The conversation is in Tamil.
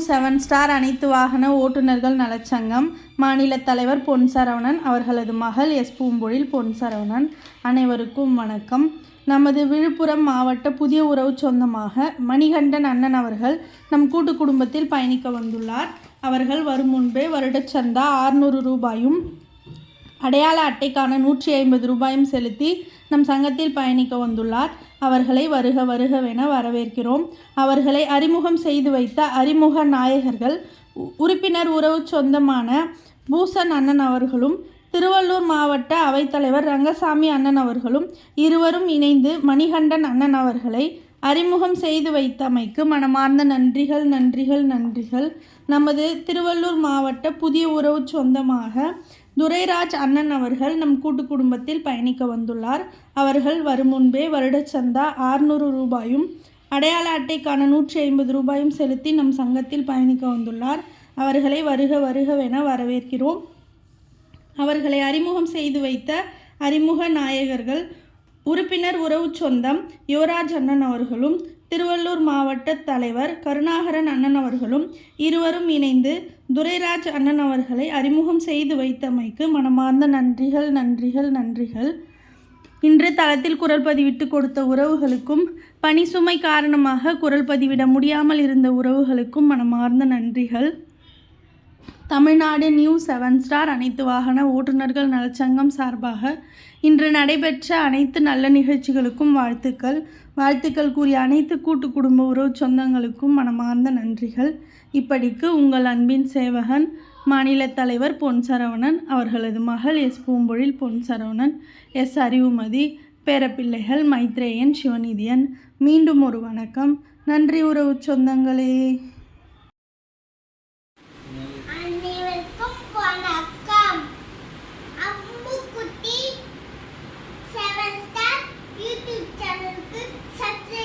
7 ஸ்டார் அனைத்து வாகன ஓட்டுநர்கள் நலச்சங்கம் மாநில தலைவர் பொன் சரவணன் அவர்களது மகள் எஸ் பூம்பொழில் பொன் சரவணன். அனைவருக்கும் வணக்கம். நமது விழுப்புரம் மாவட்ட புதிய உறவு சொந்தமாக மணிகண்டன் அண்ணன் அவர்கள் நம் கூட்டு குடும்பத்தில் பயணிக்க வந்துள்ளார். அவர்கள் வரும் முன்பே வருடச்சந்தா 600 ரூபாயும் அடையாள அட்டைக்கான 150 ரூபாயும் செலுத்தி நம் சங்கத்தில் பயணிக்க வந்துள்ளார். அவர்களை வருக வருகவென வரவேற்கிறோம். அவர்களை அறிமுகம் செய்து வைத்த அறிமுக நாயகர்கள் உறுப்பினர் உறவு சொந்தமான பூசன் அண்ணன் அவர்களும் திருவள்ளூர் மாவட்ட அவைத்தலைவர் ரங்கசாமி அண்ணன் அவர்களும் இருவரும் இணைந்து மணிகண்டன் அண்ணன் அவர்களை அறிமுகம் செய்து வைத்தமைக்கு மனமார்ந்த நன்றிகள் நன்றிகள் நன்றிகள். நமது திருவள்ளூர் மாவட்ட புதிய உறவு சொந்தமாக துரைராஜ் அண்ணன் அவர்கள் நம் கூட்டு குடும்பத்தில் பயணிக்க வந்துள்ளார். அவர்கள் வரும் முன்பே வருடச்சந்தா 600 ரூபாயும் அடையாள அட்டைக்கான 150 ரூபாயும் செலுத்தி நம் சங்கத்தில் பயணிக்க வந்துள்ளார். அவர்களை வருக வருகவென வரவேற்கிறோம். அவர்களை அறிமுகம் செய்து வைத்த அறிமுக நாயகர்கள் உறுப்பினர் உறவு சொந்தம் யுவராஜ் அண்ணன் அவர்களும் திருவள்ளூர் மாவட்ட தலைவர் கருணாகரன் அண்ணன் அவர்களும் இருவரும் இணைந்து துரைராஜ் அண்ணன் அவர்களை அறிமுகம் செய்து வைத்தமைக்கு மனமார்ந்த நன்றிகள் நன்றிகள் நன்றிகள். இன்று தளத்தில் குரல் பதிவிட்டு கொடுத்த உறவுகளுக்கும் பணி சுமை காரணமாக குரல் பதிவிட முடியாமல் இருந்த உறவுகளுக்கும் மனமார்ந்த நன்றிகள். தமிழ்நாடு நியூஸ் 7 ஸ்டார் அனைத்து வாகன ஓட்டுநர்கள் நலச்சங்கம் சார்பாக இன்று நடைபெற்ற அனைத்து நல்ல நிகழ்ச்சிகளுக்கும் வாழ்த்துக்கள் கூறிய அனைத்து கூட்டு குடும்ப உறவு சொந்தங்களுக்கும் மனமார்ந்த நன்றிகள். இப்படிக்கு உங்கள் அன்பின் சேவகன் மாநில தலைவர் பொன் சரவணன், அவர்களது மகள் எஸ் பூம்பொழில் பொன் சரவணன், எஸ் அறிவுமதி, பேரப்பிள்ளைகள் மைத்ரேயன், சிவநிதியன். மீண்டும் ஒரு வணக்கம். நன்றி உறவு சொந்தங்களே. யூடியூப் சேனலுக்கு சப்ஸ்கிரைப்